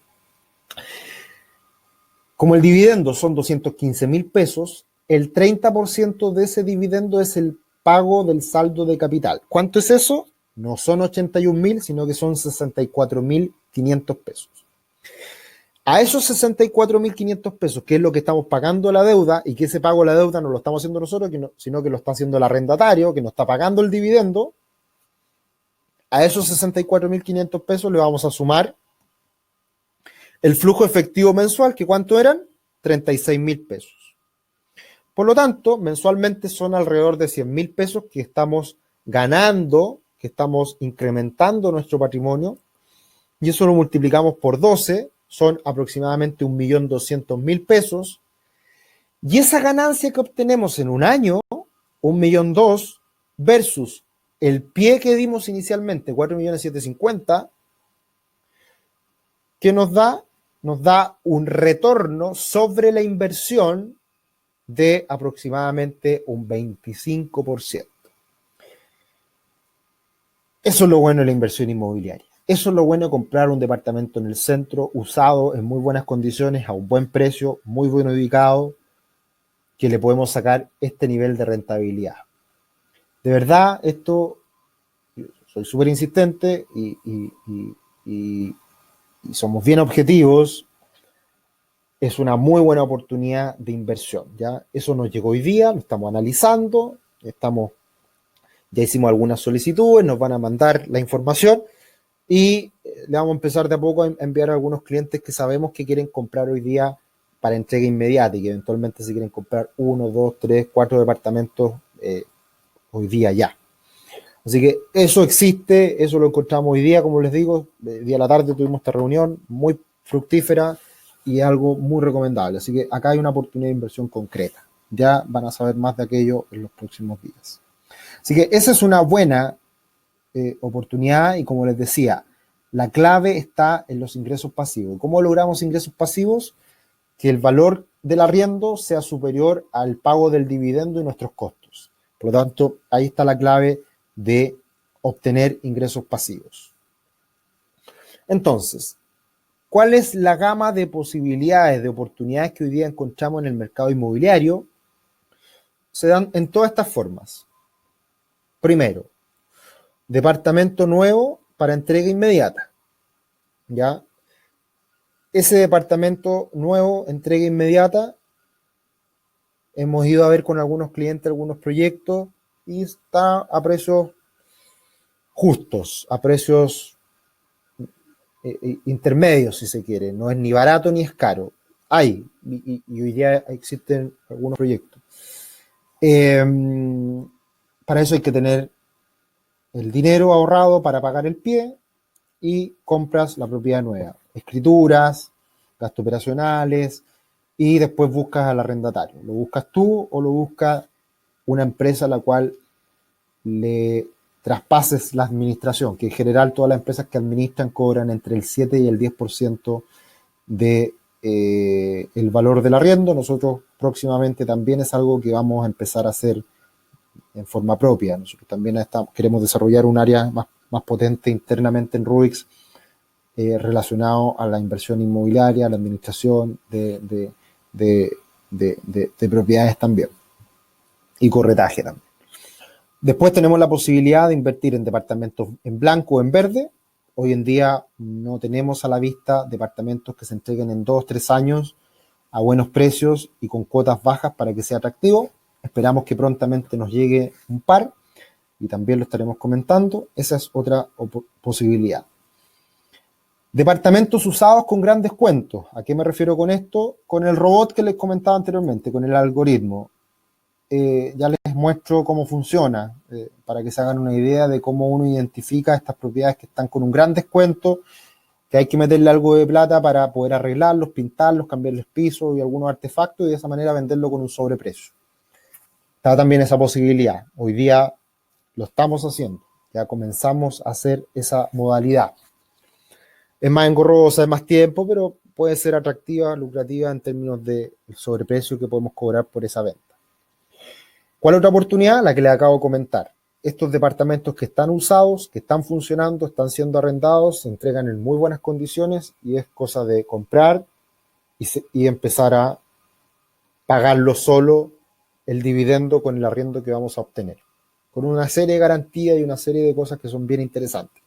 S1: Como el dividendo son 215.000 pesos, el 30% de ese dividendo es el pago del saldo de capital. ¿Cuánto es eso? No son 81.000, sino que son 64.500 pesos. A esos 64.500 pesos, que es lo que estamos pagando la deuda, y que ese pago de la deuda no lo estamos haciendo nosotros, sino que lo está haciendo el arrendatario, que nos está pagando el dividendo, A esos 64.500 pesos le vamos a sumar el flujo efectivo mensual, que ¿cuánto eran? 36.000 pesos. Por lo tanto, mensualmente son alrededor de 100.000 pesos que estamos ganando, que estamos incrementando nuestro patrimonio, y eso lo multiplicamos por 12, son aproximadamente 1.200.000 pesos, y esa ganancia que obtenemos en un año, 1.200.000 versus el pie que dimos inicialmente, 4.750.000, que nos da un retorno sobre la inversión de aproximadamente un 25%. Eso es lo bueno de la inversión inmobiliaria. Eso es lo bueno de comprar un departamento en el centro, usado, en muy buenas condiciones, a un buen precio, muy bien ubicado, que le podemos sacar este nivel de rentabilidad. De verdad, esto, soy súper insistente y somos bien objetivos. Es una muy buena oportunidad de inversión, ¿ya? Eso nos llegó hoy día, lo estamos analizando, ya hicimos algunas solicitudes, nos van a mandar la información y le vamos a empezar de a poco a enviar a algunos clientes que sabemos que quieren comprar hoy día para entrega inmediata y que eventualmente se quieren comprar 1, 2, 3, 4 departamentos hoy día ya. Así que eso existe, eso lo encontramos hoy día, como les digo, día a la tarde tuvimos esta reunión muy fructífera y algo muy recomendable. Así que acá hay una oportunidad de inversión concreta. Ya van a saber más de aquello en los próximos días. Así que esa es una buena oportunidad y como les decía, la clave está en los ingresos pasivos. ¿Cómo logramos ingresos pasivos? Que el valor del arriendo sea superior al pago del dividendo y nuestros costos. Por lo tanto, ahí está la clave de obtener ingresos pasivos. Entonces, ¿cuál es la gama de posibilidades, de oportunidades que hoy día encontramos en el mercado inmobiliario? Se dan en todas estas formas. Primero, departamento nuevo para entrega inmediata. ¿Ya? Ese departamento nuevo, entrega inmediata, hemos ido a ver con algunos clientes algunos proyectos y está a precios justos, a precios intermedios, si se quiere. No es ni barato ni es caro. Hay, y hoy día existen algunos proyectos. Para eso hay que tener el dinero ahorrado para pagar el pie y compras la propiedad nueva. Escrituras, gastos operacionales y después buscas al arrendatario. ¿Lo buscas tú o lo busca una empresa a la cual le traspases la administración? Que en general todas las empresas que administran cobran entre el 7 y el 10% de el valor del arriendo. Nosotros próximamente también es algo que vamos a empezar a hacer en forma propia. Nosotros también queremos desarrollar un área más potente internamente en Rubix relacionado a la inversión inmobiliaria, a la administración de propiedades también y corretaje también. Después tenemos la posibilidad de invertir en departamentos en blanco o en verde. Hoy en día no tenemos a la vista departamentos que se entreguen en 2 o 3 años a buenos precios y con cuotas bajas para que sea atractivo. Esperamos que prontamente nos llegue un par y también lo estaremos comentando. Esa es otra posibilidad. Departamentos usados con gran descuento. ¿A qué me refiero con esto? Con el robot que les comentaba anteriormente, con el algoritmo. Ya les muestro cómo funciona, para que se hagan una idea de cómo uno identifica estas propiedades que están con un gran descuento, que hay que meterle algo de plata para poder arreglarlos, pintarlos, cambiarles piso y algunos artefactos y de esa manera venderlo con un sobreprecio. Está también esa posibilidad. Hoy día lo estamos haciendo. Ya comenzamos a hacer esa modalidad. Es más engorrosa, es más tiempo, pero puede ser atractiva, lucrativa en términos del sobreprecio que podemos cobrar por esa venta. ¿Cuál otra oportunidad? La que les acabo de comentar. Estos departamentos que están usados, que están funcionando, están siendo arrendados, se entregan en muy buenas condiciones y es cosa de comprar y empezar a pagarlo solo el dividendo con el arriendo que vamos a obtener, con una serie de garantías y una serie de cosas que son bien interesantes.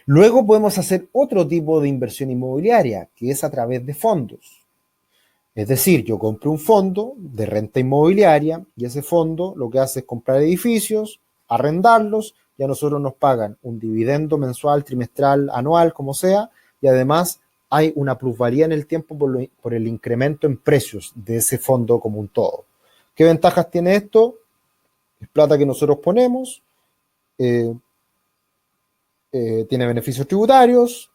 S1: Luego podemos hacer otro tipo de inversión inmobiliaria, que es a través de fondos. Es decir, yo compro un fondo de renta inmobiliaria y ese fondo lo que hace es comprar edificios, arrendarlos y a nosotros nos pagan un dividendo mensual, trimestral, anual, como sea, y además hay una plusvalía en el tiempo por el incremento en precios de ese fondo como un todo. ¿Qué ventajas tiene esto? Es plata que nosotros ponemos, tiene beneficios tributarios,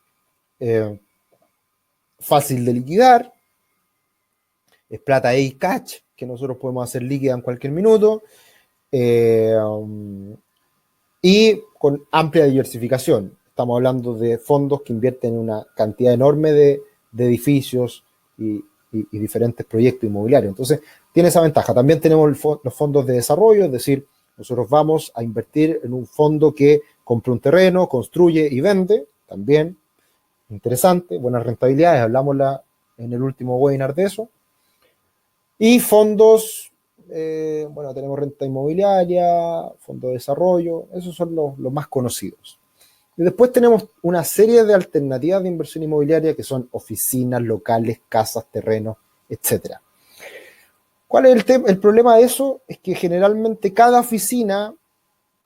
S1: fácil de liquidar, es plata cash que nosotros podemos hacer líquida en cualquier minuto, y con amplia diversificación. Estamos hablando de fondos que invierten en una cantidad enorme de edificios y diferentes proyectos inmobiliarios. Entonces, tiene esa ventaja. También tenemos los fondos de desarrollo, es decir, nosotros vamos a invertir en un fondo que compra un terreno, construye y vende, también interesante, buenas rentabilidades, hablamos en el último webinar de eso. Y fondos, bueno, tenemos renta inmobiliaria, fondo de desarrollo, esos son los más conocidos. Y después tenemos una serie de alternativas de inversión inmobiliaria que son oficinas, locales, casas, terrenos, etc. ¿Cuál es el problema de eso? Es que generalmente cada oficina,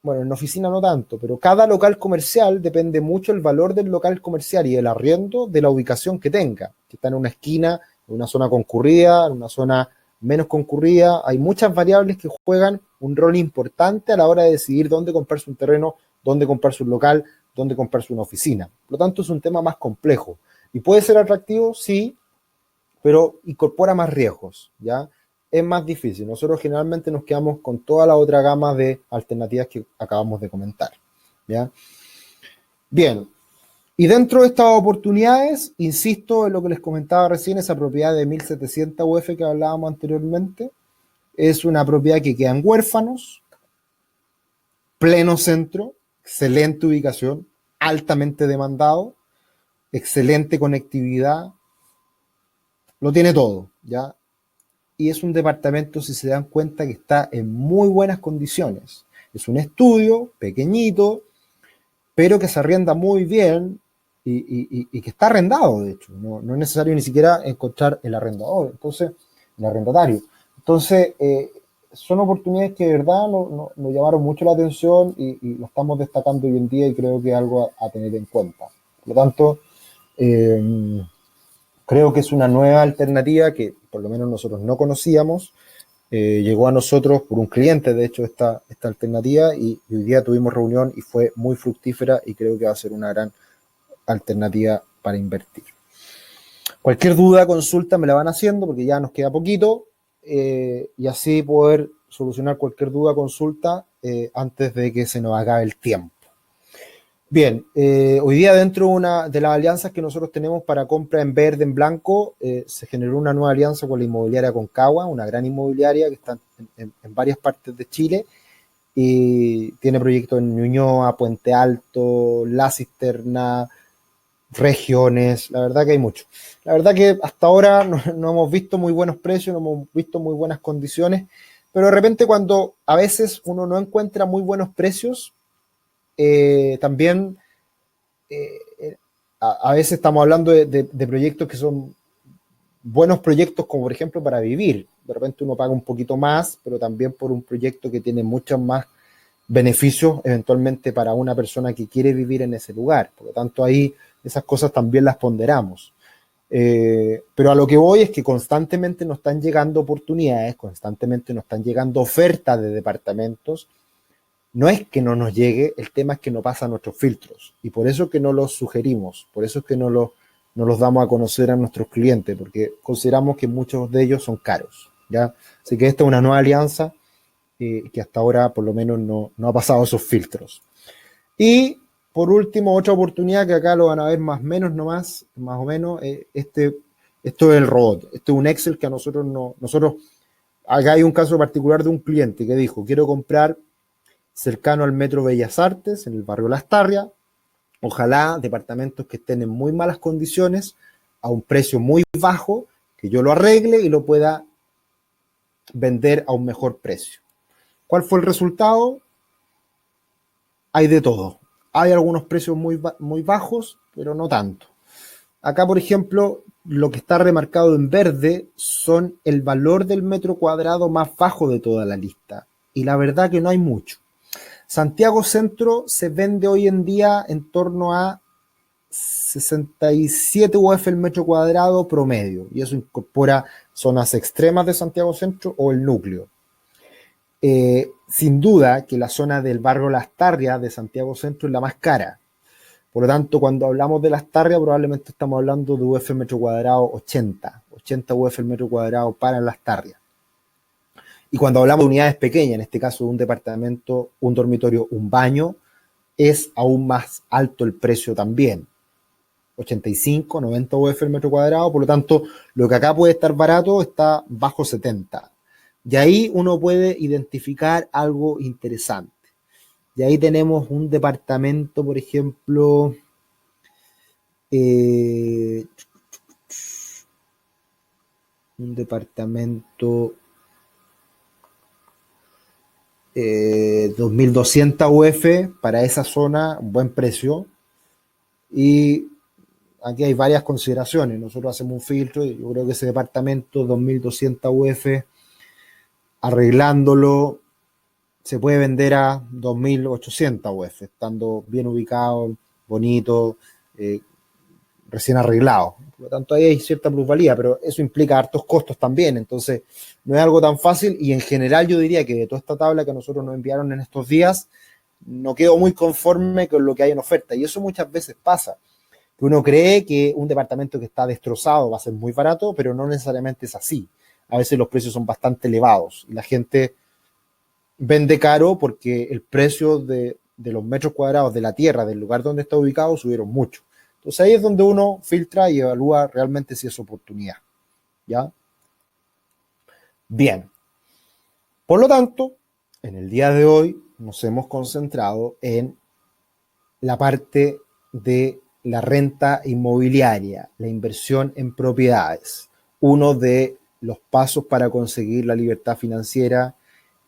S1: bueno, en oficina no tanto, pero cada local comercial depende mucho el valor del local comercial y el arriendo de la ubicación que tenga. Si está en una esquina, en una zona concurrida, en una zona menos concurrida, hay muchas variables que juegan un rol importante a la hora de decidir dónde comprarse un terreno, dónde comprarse un local, dónde comprarse una oficina. Por lo tanto, es un tema más complejo. Y puede ser atractivo, sí, pero incorpora más riesgos, ¿ya? Es más difícil. Nosotros generalmente nos quedamos con toda la otra gama de alternativas que acabamos de comentar, ¿ya? Bien, y dentro de estas oportunidades, insisto en lo que les comentaba recién, esa propiedad de 1700 UF que hablábamos anteriormente, es una propiedad que queda en Huérfanos, pleno centro, excelente ubicación, altamente demandado, excelente conectividad, lo tiene todo, ¿ya? Y es un departamento, si se dan cuenta, que está en muy buenas condiciones. Es un estudio pequeñito, pero que se arrienda muy bien y que está arrendado, de hecho. No es necesario ni siquiera encontrar el arrendador, entonces, el arrendatario. Entonces, son oportunidades que de verdad nos llamaron mucho la atención y lo estamos destacando hoy en día y creo que es algo a tener en cuenta. Por lo tanto, creo que es una nueva alternativa que por lo menos nosotros no conocíamos. Llegó a nosotros por un cliente, de hecho, esta alternativa y hoy día tuvimos reunión y fue muy fructífera y creo que va a ser una gran alternativa para invertir. Cualquier duda, consulta, me la van haciendo porque ya nos queda poquito y así poder solucionar cualquier duda, consulta antes de que se nos acabe el tiempo. Bien, hoy día dentro de las alianzas que nosotros tenemos para compra en verde, en blanco, se generó una nueva alianza con la inmobiliaria Aconcagua, una gran inmobiliaria que está en varias partes de Chile y tiene proyectos en Ñuñoa, Puente Alto, La Cisterna, regiones, la verdad que hay mucho. La verdad que hasta ahora no hemos visto muy buenos precios, no hemos visto muy buenas condiciones, pero de repente cuando a veces uno no encuentra muy buenos precios, también a veces estamos hablando de proyectos que son buenos proyectos como por ejemplo para vivir. De repente uno paga un poquito más, pero también por un proyecto que tiene muchos más beneficios eventualmente para una persona que quiere vivir en ese lugar. Por lo tanto, ahí esas cosas también las ponderamos. Pero a lo que voy es que constantemente nos están llegando oportunidades, constantemente nos están llegando ofertas de departamentos. No es que no nos llegue, el tema es que no pasan nuestros filtros. Y por eso es que no los sugerimos, por eso es que no los damos a conocer a nuestros clientes, porque consideramos que muchos de ellos son caros, ¿ya? Así que esta es una nueva alianza que hasta ahora por lo menos no ha pasado esos filtros. Y por último, otra oportunidad que acá lo van a ver más o menos nomás, más o menos, esto es el robot. Esto es un Excel que a nosotros, acá hay un caso particular de un cliente que dijo, quiero comprar cercano al Metro Bellas Artes, en el barrio Las Tarrias, ojalá departamentos que estén en muy malas condiciones, a un precio muy bajo, que yo lo arregle y lo pueda vender a un mejor precio. ¿Cuál fue el resultado? Hay de todo. Hay algunos precios muy bajos, pero no tanto. Acá, por ejemplo, lo que está remarcado en verde son el valor del metro cuadrado más bajo de toda la lista. Y la verdad que no hay mucho. Santiago Centro se vende hoy en día en torno a 67 UF el metro cuadrado promedio, y eso incorpora zonas extremas de Santiago Centro o el núcleo. Sin duda que la zona del barrio Las Tarrias de Santiago Centro es la más cara. Por lo tanto, cuando hablamos de Las Tarrias, probablemente estamos hablando de UF el metro cuadrado 80 UF el metro cuadrado para Las Tarrias. Y cuando hablamos de unidades pequeñas, en este caso de un departamento, un dormitorio, un baño, es aún más alto el precio también. 85, 90 UF el metro cuadrado, por lo tanto, lo que acá puede estar barato está bajo 70. Y ahí uno puede identificar algo interesante. Y ahí tenemos un departamento, por ejemplo, un departamento 2.200 UF para esa zona, buen precio. Y aquí hay varias consideraciones. Nosotros hacemos un filtro y yo creo que ese departamento 2.200 UF, arreglándolo, se puede vender a 2.800 UF, estando bien ubicado, bonito, recién arreglado. Por lo tanto, ahí hay cierta plusvalía, pero eso implica hartos costos también. Entonces, no es algo tan fácil, y en general yo diría que de toda esta tabla que nosotros nos enviaron en estos días, no quedo muy conforme con lo que hay en oferta. Y eso muchas veces pasa. Que uno cree que un departamento que está destrozado va a ser muy barato, pero no necesariamente es así. A veces los precios son bastante elevados y la gente vende caro porque el precio de los metros cuadrados de la tierra, del lugar donde está ubicado, subieron mucho. Entonces ahí es donde uno filtra y evalúa realmente si es oportunidad. ¿Ya? Bien. Por lo tanto, en el día de hoy nos hemos concentrado en la parte de la renta inmobiliaria, la inversión en propiedades, uno de los pasos para conseguir la libertad financiera,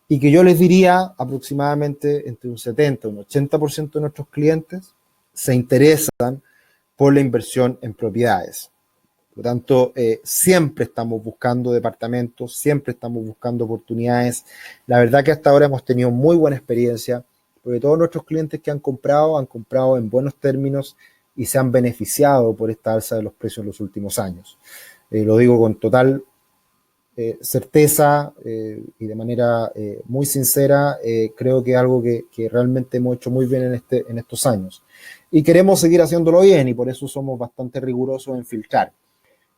S1: y que yo les diría aproximadamente entre un 70 y un 80% de nuestros clientes se interesan por la inversión en propiedades. Por lo tanto, siempre estamos buscando departamentos, siempre estamos buscando oportunidades. La verdad que hasta ahora hemos tenido muy buena experiencia, porque todos nuestros clientes que han comprado en buenos términos y se han beneficiado por esta alza de los precios en los últimos años. Lo digo con total certeza y de manera muy sincera. Creo que es algo que realmente hemos hecho muy bien en estos años. Y queremos seguir haciéndolo bien, y por eso somos bastante rigurosos en filtrar.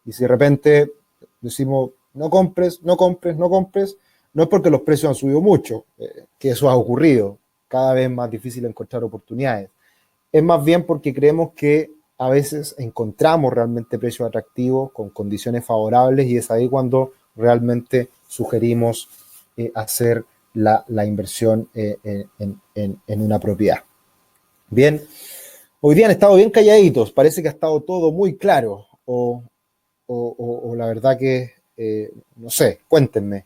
S1: Y si de repente decimos no compres, no compres, no compres, no es porque los precios han subido mucho, que eso ha ocurrido, cada vez más difícil encontrar oportunidades. Es más bien porque creemos que a veces encontramos realmente precios atractivos con condiciones favorables, y es ahí cuando realmente sugerimos hacer la inversión en una propiedad. Bien, hoy día han estado bien calladitos, parece que ha estado todo muy claro, o la verdad que, no sé, cuéntenme.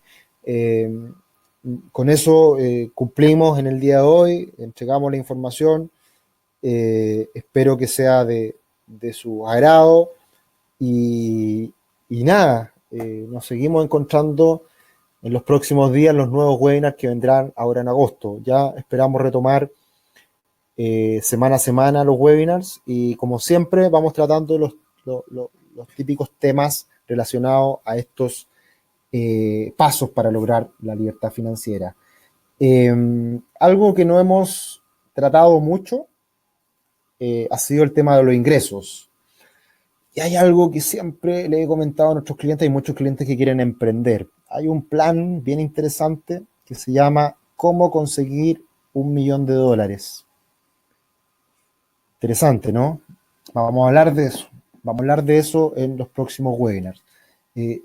S1: Con eso cumplimos en el día de hoy, entregamos la información, espero que sea de su agrado, y nada, nos seguimos encontrando en los próximos días, los nuevos webinars que vendrán ahora en agosto. Ya esperamos retomar semana a semana los webinars, y como siempre vamos tratando los típicos temas relacionados a estos pasos para lograr la libertad financiera. Algo que no hemos tratado mucho ha sido el tema de los ingresos. Y hay algo que siempre le he comentado a nuestros clientes, hay muchos clientes que quieren emprender. Hay un plan bien interesante que se llama ¿Cómo conseguir $1.000.000? Interesante, ¿no? Vamos a hablar de eso. Vamos a hablar de eso en los próximos webinars.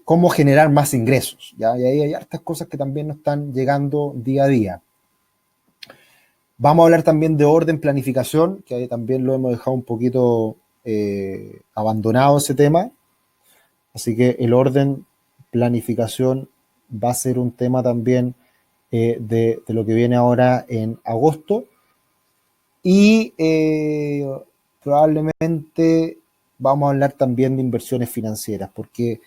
S1: Cómo generar más ingresos, ¿ya? Y ahí hay hartas cosas que también nos están llegando día a día. Vamos a hablar también de orden, planificación, que ahí también lo hemos dejado un poquito abandonado ese tema. Así que el orden, planificación va a ser un tema también de lo que viene ahora en agosto. Y probablemente vamos a hablar también de inversiones financieras, porque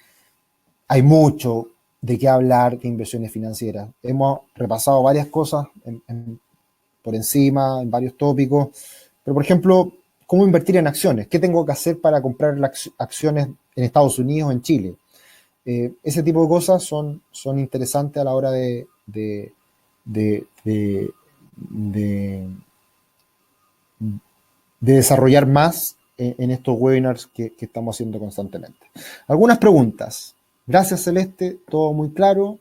S1: hay mucho de qué hablar de inversiones financieras. Hemos repasado varias cosas por encima, en varios tópicos. Pero, por ejemplo, ¿cómo invertir en acciones? ¿Qué tengo que hacer para comprar acciones en Estados Unidos o en Chile? Ese tipo de cosas son interesantes a la hora de, de, de, de desarrollar más en estos webinars que estamos haciendo constantemente. Algunas preguntas. Gracias, Celeste, todo muy claro.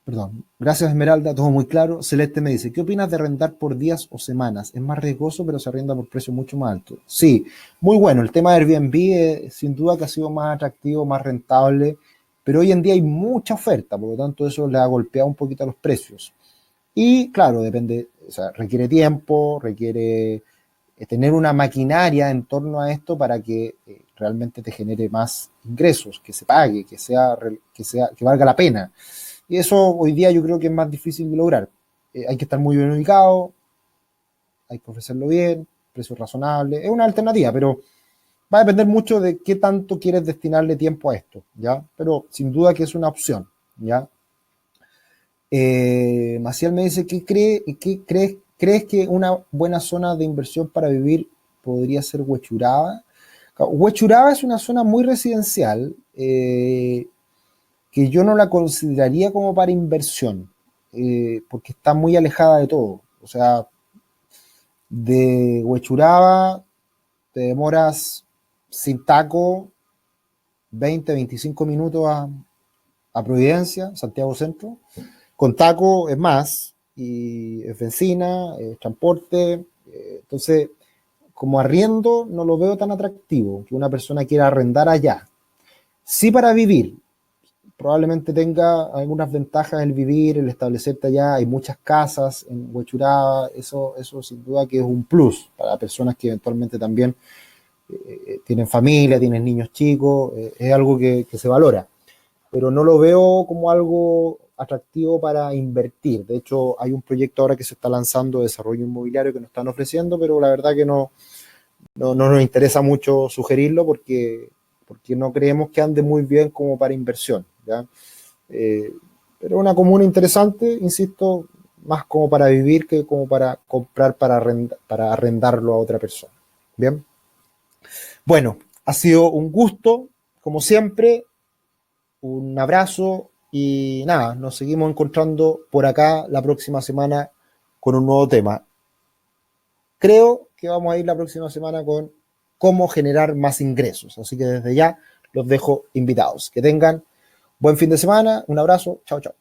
S1: Perdón, gracias, Esmeralda, todo muy claro. Celeste me dice, ¿qué opinas de arrendar por días o semanas? Es más riesgoso, pero se arrenda por precio mucho más alto. Sí, muy bueno. El tema de Airbnb, sin duda que ha sido más atractivo, más rentable, pero hoy en día hay mucha oferta, por lo tanto eso le ha golpeado un poquito a los precios. Y claro, depende, o sea, requiere tiempo, requiere tener una maquinaria en torno a esto para que realmente te genere más ingresos, que se pague, que valga la pena. Y eso hoy día yo creo que es más difícil de lograr. Hay que estar muy bien ubicado, hay que ofrecerlo bien, precio razonable. Es una alternativa, pero va a depender mucho de qué tanto quieres destinarle tiempo a esto, ¿ya? Pero sin duda que es una opción, ¿ya? Maciel me dice, ¿crees que una buena zona de inversión para vivir podría ser Huechuraba? Huechuraba es una zona muy residencial, que yo no la consideraría como para inversión, porque está muy alejada de todo. O sea, de Huechuraba te demoras sin taco 20-25 minutos a Providencia, Santiago Centro. Con taco es más, y es benzina, es transporte. Entonces, como arriendo, no lo veo tan atractivo que una persona quiera arrendar allá. Sí, para vivir, probablemente tenga algunas ventajas el vivir, el establecerte allá. Hay muchas casas en Huechuraba, eso sin duda que es un plus para personas que eventualmente también tienen familia, tienen niños chicos, es algo que se valora, pero no lo veo como algo atractivo para invertir. De hecho, hay un proyecto ahora que se está lanzando de desarrollo inmobiliario que nos están ofreciendo, pero la verdad que no nos interesa mucho sugerirlo porque no creemos que ande muy bien como para inversión, ¿ya? Eh, pero una comuna interesante, insisto, más como para vivir que como para comprar para arrendarlo a otra persona. Bien. Bueno, ha sido un gusto, como siempre, un abrazo y nada, nos seguimos encontrando por acá la próxima semana con un nuevo tema. Creo que vamos a ir la próxima semana con cómo generar más ingresos, así que desde ya los dejo invitados. Que tengan buen fin de semana, un abrazo, chao, chao.